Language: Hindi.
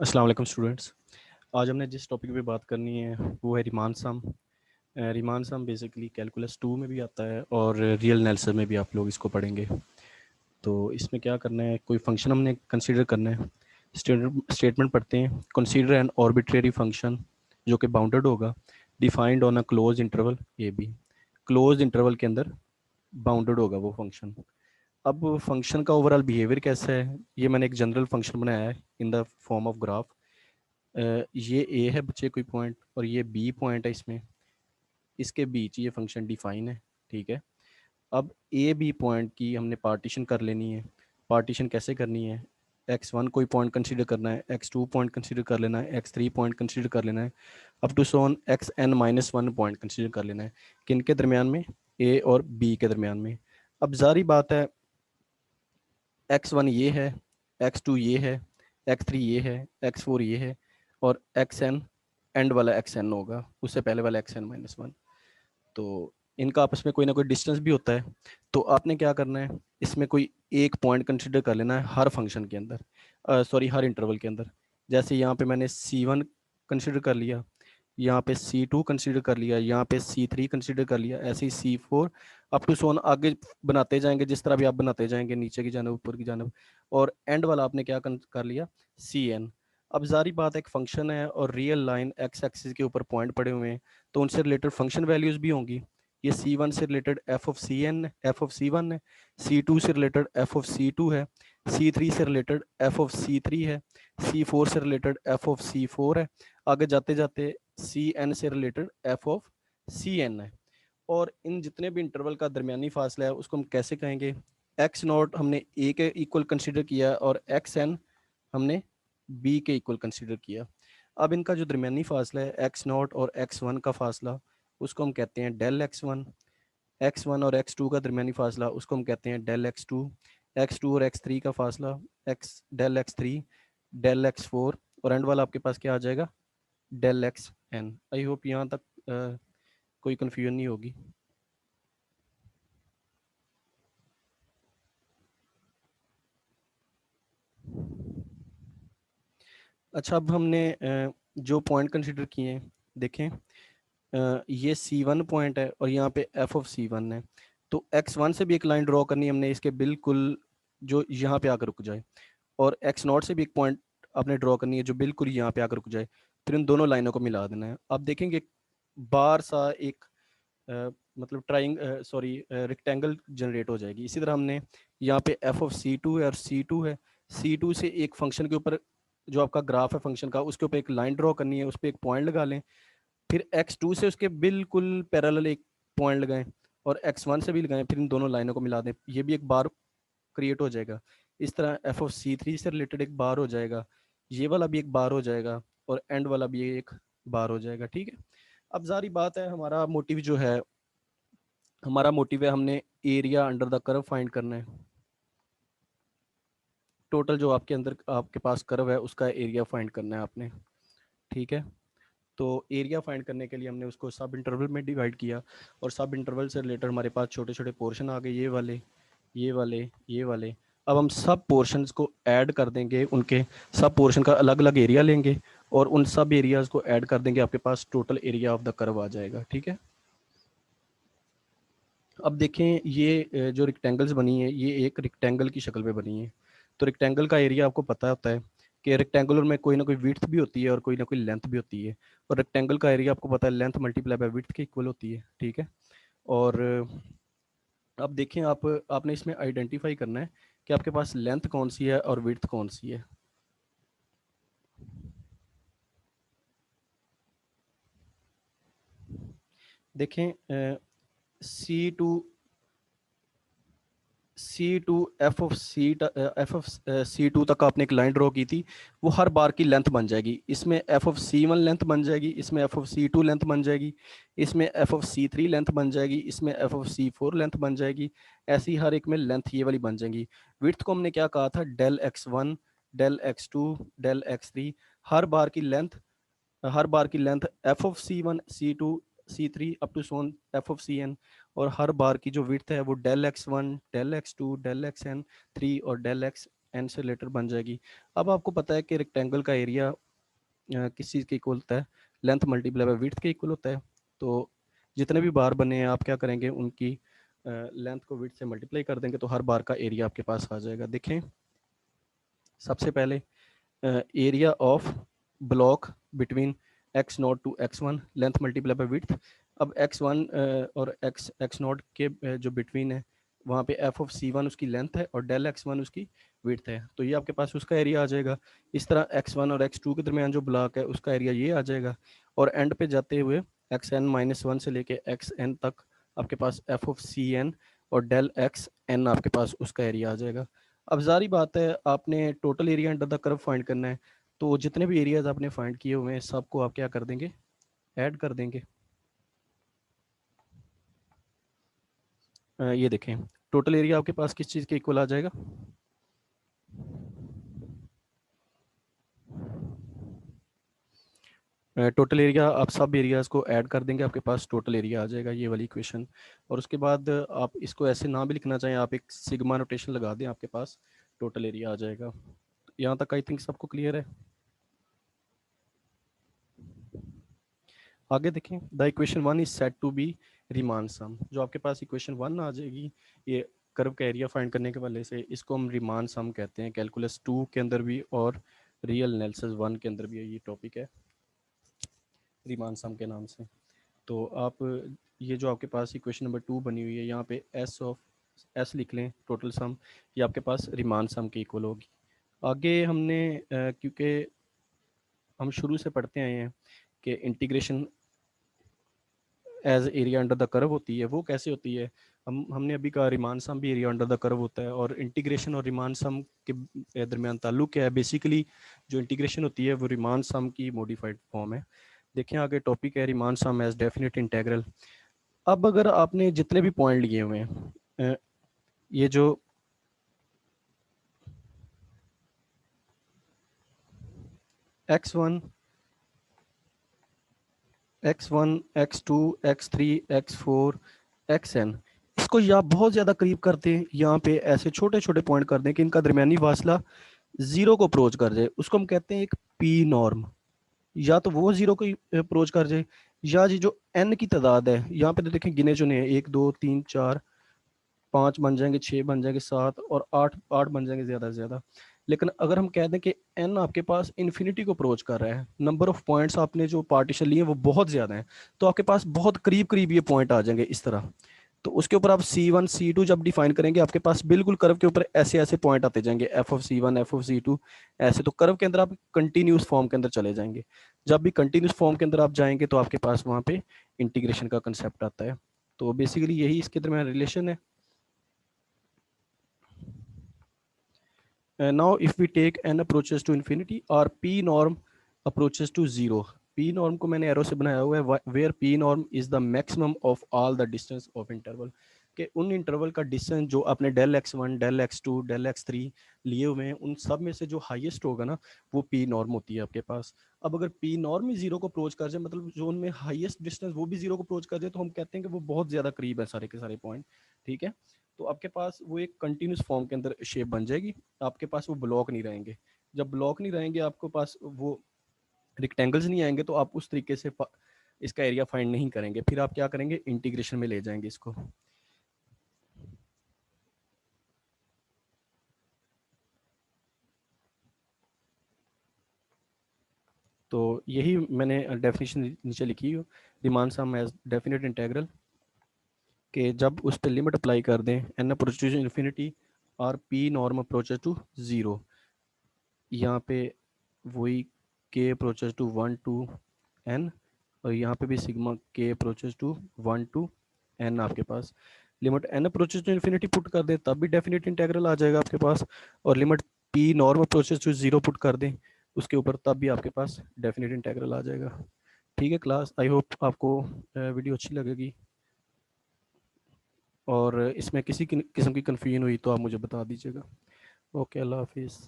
अस्सलाम वालेकुम स्टूडेंट्स। आज हमने जिस टॉपिक पे बात करनी है वो है रिमान सम। रिमान सम बेसिकली कैलकुलस 2 में भी आता है और रियल एनालिसिस में भी आप लोग इसको पढ़ेंगे। तो इसमें क्या करना है, कोई फंक्शन हमने कंसीडर करना है। स्टेटमेंट पढ़ते हैं, कंसीडर एन आर्बिट्रेरी फंक्शन जो कि बाउंडेड होगा, defined on a close interval A B. Close interval के अंदर बाउंडेड होगा वो फंक्शन। अब फंक्शन का ओवरऑल बिहेवियर कैसा है, ये मैंने एक जनरल फंक्शन बनाया है in the form of graph. ये ए है बच्चे कोई पॉइंट और ये बी पॉइंट है, इसमें इसके बीच ये फंक्शन डिफाइन है। ठीक है। अब ए बी पॉइंट की हमने पार्टीशन कर लेनी है। पार्टीशन कैसे करनी है, x1 कोई पॉइंट कंसीडर करना है, x2 पॉइंट कंसीडर कर लेना है, x3 पॉइंट कंसीडर कर लेना है, up to son xn-1 point consider कर लेना है। किन के दरमियान में, ए और बी के दरमियान में। अब जारी बात है, x1 ये है, x2 ये है, x3 ये है, x4 ये है और xn एंड वाला xn होगा, उससे पहले वाला xn-1। तो इनका आपस में कोई ना कोई डिस्टेंस भी होता है। तो आपने क्या करना है, इसमें कोई एक पॉइंट कंसिडर कर लेना है हर फंक्शन के अंदर, सॉरी हर इंटरवल के अंदर। जैसे यहाँ पे मैंने C1 कंसिडर कर लिया, यहाँ पे C2 कंसिडर कर लिया, यहाँ पे C3 कंसिडर कर लिया, ऐसे ही C4 अप टू सोन आगे बनाते जाएंगे, जिस तरह भी आप बनाते जाएंगे, नीचे की जानब ऊपर की जानब। और एंड वाला आपने क्या कर लिया, CN। अब जारी बात है, एक फंक्शन है और रियल लाइन एक्स एक्सिस के ऊपर पॉइंट पड़े हुए हैं, तो उनसे रिलेटेड फंक्शन वैल्यूज भी होंगी। ये C1 से रिलेटेड f of C1 है, C2 से रिलेटेड f of C2 है, C3 से रिलेटेड f of C3 है, C4 से रिलेटेड f of C4 है, आगे जाते जाते CN से रिलेटेड f of CN है। और इन जितने भी इंटरवल का दरमियानी फासला है उसको हम कैसे कहेंगे, एक्स नॉट हमने ए के इक्वल कंसिडर किया और एक्स एन हमने बी के इक्वल कंसिडर किया। अब इनका जो दरमियानी फासला है एक्स नॉट और एक्स वन का फासला, उसको हम कहते हैं डेल x1। x1 और x2 का दरमियानी फासला, उसको हम कहते हैं डेल x2। x2 और x3 का फासला, x del x3, del x4, और एंड वाला आपके पास क्या आ जाएगा, डेल xn। आई होप यहाँ तक कोई कन्फ्यूजन नहीं होगी। अच्छा, अब हमने जो पॉइंट कंसिडर किए हैं, देखें, ये C1 पॉइंट है और यहाँ पे f of C1 है। तो x1 से भी एक लाइन ड्रॉ करनी है हमने, इसके बिल्कुल जो यहाँ पे आकर रुक जाए, और x0 से भी एक पॉइंट आपने ड्रॉ करनी है जो बिल्कुल यहाँ पे आकर रुक जाए। फिर इन दोनों लाइनों को मिला देना है। आप देखेंगे बार सा एक मतलब रेक्टेंगल जनरेट हो जाएगी। इसी तरह हमने यहाँ पे f of C2 है और C2 है, C2 से एक फंक्शन के ऊपर जो आपका ग्राफ है फंक्शन का, उसके ऊपर एक लाइन ड्रॉ करनी है, उस पर एक पॉइंट लगा लें। फिर x2 से उसके बिल्कुल पैरेलल एक पॉइंट लगाएं और x1 से भी लगाएं, फिर इन दोनों लाइनों को मिला दें, ये भी एक बार क्रिएट हो जाएगा। इस तरह f of C3 से रिलेटेड एक बार हो जाएगा, ये वाला भी एक बार हो जाएगा और एंड वाला भी एक बार हो जाएगा। ठीक है। अब जारी बात है, हमारा मोटिव है हमने area under the curve find करना है। टोटल जो आपके अंदर आपके पास कर्व है उसका एरिया फाइंड करना है आपने। ठीक है। तो एरिया फाइंड करने के लिए हमने उसको सब इंटरवल में डिवाइड किया और सब इंटरवल से रिलेटेड हमारे पास छोटे छोटे पोर्शन आ गए, ये वाले, ये वाले, ये वाले। अब हम सब पोर्शंस को ऐड कर देंगे, उनके सब पोर्शन का अलग अलग एरिया लेंगे और उन सब एरियाज को ऐड कर देंगे, आपके पास total area of the curve आ जाएगा। ठीक है। अब देखें, ये जो रेक्टेंगल्स बनी है ये एक रेक्टेंगल की शक्ल पे बनी है। तो रेक्टेंगल का एरिया आपको पता होता है कि रेक्टेंगुलर में कोई ना कोई विड्थ भी होती है और कोई ना कोई लेंथ भी होती है, और रेक्टेंगल का एरिया आपको पता है लेंथ मल्टीप्लाई बाय विड्थ के इक्वल होती है। ठीक है। और अब देखें, आपने इसमें आइडेंटिफाई करना है कि आपके पास लेंथ कौन सी है और विड्थ कौन सी है। देखें, C2 C2 F of C2 तक आपने एक लाइन ड्रॉ की थी, वो हर बार की लेंथ बन जाएगी। इसमें F of C1 लेंथ बन जाएगी, इसमें F of C2 लेंथ बन जाएगी, इसमें F of C3 लेंथ बन जाएगी, इसमें F of C4 लेंथ बन जाएगी। ऐसी हर एक में लेंथ ये वाली बन जाएंगी। विड्थ को हमने क्या कहा था, del x1, del x2, del x3। हर बार की लेंथ हर बार की length F of C1, C2, C3 up to son F of CN। और हर बार की जो विड्थ है वो del x1, del x2, del xn3 और डेल एन से रिलेटेड बन जाएगी। अब आपको पता है कि रेक्टेंगल का एरिया किस चीज़ के इक्वल होता है, लेंथ मल्टीप्लाई बाय विड्थ के इक्वल होता है। तो जितने भी बार बने हैं आप क्या करेंगे, उनकी लेंथ को विड्थ से मल्टीप्लाई कर देंगे तो हर बार का एरिया आपके पास आ जाएगा। देखें सबसे पहले area of block between x not to x one, length multiply by width. अब एक्स वन और एक्स नॉट के जो बिटवीन है वहाँ पे एफ ऑफ सी वन उसकी लेंथ है और डेल एक्स वन उसकी विड्थ है, तो ये आपके पास उसका एरिया आ जाएगा। इस तरह एक्स वन और एक्स टू के दरमियान जो ब्लॉक है उसका एरिया ये आ जाएगा। और एंड पे जाते हुए एक्स एन माइनस वन से लेके एक्स एन तक आपके पास एफ ऑफ सी एन और डेल एक्स एन आपके पास उसका एरिया आ जाएगा। अब जारी बात है आपने total area under the curve find करना है, तो जितने भी एरियाज आपने फाइंड किए हुए हैं सबको आप क्या कर देंगे, ऐड कर देंगे। ये देखें टोटल एरिया आपके पास किस चीज़ के इक्वल आ जाएगा, टोटल एरिया आप सब एरियाज को ऐड कर देंगे, आपके पास टोटल एरिया आ जाएगा, ये वाली इक्वेशन। और उसके बाद आप इसको ऐसे ना भी लिखना चाहें, आप एक सिग्मा नोटेशन लगा दें, आपके पास टोटल एरिया आ जाएगा। यहाँ तक आई थिंक सबको क्लियर है। आगे देखें, the equation one is set to be Riemann sum. जो आपके पास इक्वेशन वन आ जाएगी, ये कर्व का एरिया फाइंड करने के वाले से, इसको हम रीमान सम कहते हैं। कैलकुलस 2 के अंदर भी और रियल एनालिसिस 1 के अंदर भी ये टॉपिक है रीमान सम के नाम से। तो आप ये जो आपके पास इक्वेशन नंबर 2 बनी हुई है, यहाँ पे एस ऑफ एस लिख लें टोटल सम, ये आपके पास रीमान सम के इक्वल होगी। आगे हमने क्योंकि हम शुरू से पढ़ते आए हैं कि integration as area under the curve होती है, वो कैसे होती है, हमने अभी कहा रीमान सम भी एरिया अंडर द कर्व होता है। और इंटीग्रेशन और रीमान सम के दरमियान ताल्लुक क्या है, बेसिकली जो इंटीग्रेशन होती है वो रीमान सम की मॉडिफाइड फॉर्म है। देखें आगे टॉपिक है Riemann sum as definite integral. अब अगर आपने जितने भी पॉइंट लिए हुए हैं, ये जो x1 x1 x2 x3 x4 xn, इसको या बहुत ज़्यादा करीब कर दें, यहाँ पे ऐसे छोटे छोटे पॉइंट कर दें कि इनका दरमियानी फासला जीरो को अप्रोच कर जाए, उसको हम कहते हैं एक पी नॉर्म। या तो वो जीरो को अप्रोच कर जाए, या जी जो एन की तादाद है, यहाँ पे तो देखें गिने चुने हैं, 1 2 3 4 5 बन जाएंगे, 6 बन जाएंगे, 7 और 8 8 बन जाएंगे ज़्यादा से ज़्यादा। लेकिन अगर हम कह दें कि एन आपके पास इन्फिनिटी को अप्रोच कर रहा है, नंबर ऑफ पॉइंट्स आपने जो पार्टीशन लिए वो बहुत ज़्यादा हैं, तो आपके पास बहुत करीब करीब ये पॉइंट आ जाएंगे इस तरह। तो उसके ऊपर आप C1 C2 जब डिफाइन करेंगे, आपके पास बिल्कुल कर्व के ऊपर ऐसे ऐसे पॉइंट आते जाएंगे, F of C1 F of C2 ऐसे। तो कर्व के अंदर आप कंटिन्यूस फॉर्म के अंदर चले जाएंगे। जब भी कंटिन्यूस फॉर्म के अंदर आप जाएंगे तो आपके पास वहाँ पे इंटीग्रेशन का कंसेप्ट आता है। तो बेसिकली यही इसके दरमियान रिलेशन है। Now if we take n approaches to infinity or p norm approaches to zero, p norm को मैंने एरो से बनाया हुआ है, where p norm is the maximum of all the distance of interval, कि उन इंटरवल का डिस्टेंस जो आपने del x1 del x2 del x3 लिए हुए हैं, उन सब में से जो हाईएस्ट होगा ना, वो p नॉर्म होती है आपके पास। अब अगर p नॉर्म ही जीरो को अप्रोच कर जाए, मतलब जो उनमें हाईएस्ट डिस्टेंस वो भी जीरो को अप्रोच कर जाए, तो हम कहते हैं कि वो बहुत ज़्यादा करीब है सारे के सारे पॉइंट। ठीक है, तो आपके पास वो एक कंटिन्यूस फॉर्म के अंदर शेप बन जाएगी, आपके पास वो ब्लॉक नहीं रहेंगे। जब ब्लॉक नहीं रहेंगे, आपके पास वो रिक्टेंगल्स नहीं आएंगे, तो आप उस तरीके से इसका एरिया फाइंड नहीं करेंगे। फिर आप क्या करेंगे, इंटीग्रेशन में ले जाएंगे इसको। तो यही मैंने डेफिनेशन नीचे लिखी है, demand sum as definite integral, कि जब उस पर लिमिट अप्लाई कर दें एन अप्रोचेस टू इन्फिनिटी और P norm approaches to zero, यहाँ पे वही के अप्रोचेस टू 1 टू एन, और यहाँ पे भी सिग्मा के अप्रोचेस टू 1 टू एन। आपके पास limit n approaches to infinity put कर दें तब भी डेफिनेट इंटेग्रल आ जाएगा आपके पास, और limit P norm approaches to zero put कर दें उसके ऊपर, तब भी आपके पास डेफिनेट इंटेग्रल आ जाएगा। ठीक है क्लास, आई होप आपको वीडियो अच्छी लगेगी, और इसमें किसी किस्म की कन्फ्यूजन हुई तो आप मुझे बता दीजिएगा। ओके, अल्लाह हाफिज़।